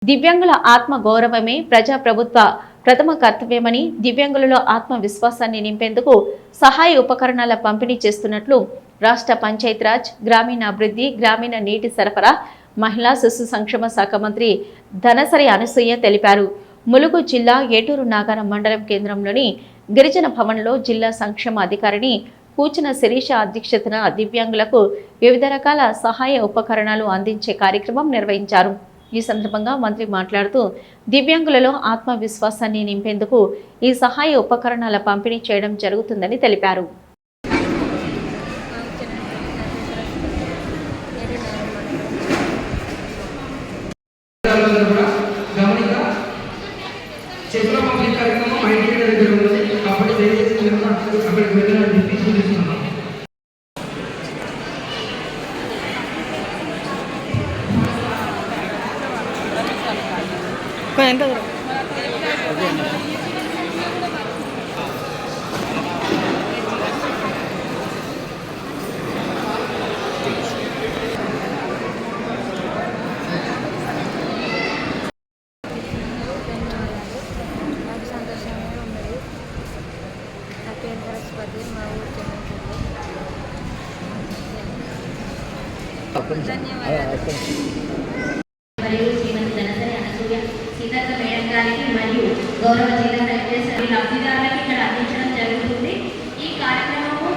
దివ్యాంగుల ఆత్మ గౌరవమే ప్రజాప్రభుత్వ ప్రథమ కర్తవ్యమని, దివ్యాంగులలో ఆత్మ విశ్వాసాన్ని నింపేందుకు సహాయ ఉపకరణాల పంపిణీ చేస్తున్నట్లు రాష్ట్ర పంచాయతీరాజ్, గ్రామీణాభివృద్ధి, గ్రామీణ నీటి సరఫరా, మహిళా శిశు సంక్షేమ శాఖ మంత్రి ధనసరి అనసూయ తెలిపారు. ములుగు జిల్లా ఏటూరు నాగారం మండలం కేంద్రంలోని గిరిజన భవన్లో జిల్లా సంక్షేమ అధికారిని కూచిన శిరీష అధ్యక్షతన దివ్యాంగులకు వివిధ రకాల సహాయ ఉపకరణాలు అందించే కార్యక్రమం నిర్వహించారు. ఈ సందర్భంగా మంత్రి మాట్లాడుతూ దివ్యాంగులలో ఆత్మవిశ్వాసాన్ని నింపేందుకు ఈ సహాయ ఉపకరణాల పంపిణీ చేయడం జరుగుతుందని తెలిపారు. ఎంత సీతక్క మేడం గారికి మరియు గౌరవ జిల్లా కలెక్టర్ లబ్ధిదారులకు ఇక్కడ అందించడం జరుగుతుంది. ఈ కార్యక్రమము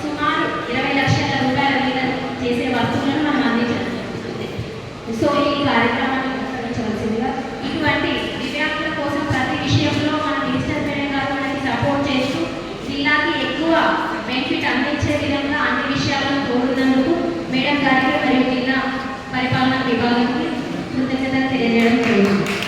సుమారు 20 లక్షల రూపాయల మీద చేసే వస్తువులను మనం అందించడం జరుగుతుంది. సో ఈ కార్యక్రమాన్ని కొనసాగించవలసిందిగా ఇటువంటి దివ్యాంగుల కోసం ప్రతి విషయంలో మన మినిస్టర్ మేడం గారు మనకి సపోర్ట్ చేస్తూ జిల్లాకి ఎక్కువ బెనిఫిట్ అందించే విధంగా అన్ని విషయాలను కోరుతున్నందుకు మేడం గారికి మరియు జిల్లా పరిపాలనా విభాగానికి కృతజ్ఞతలు తెలియజేయడం జరుగుతుంది.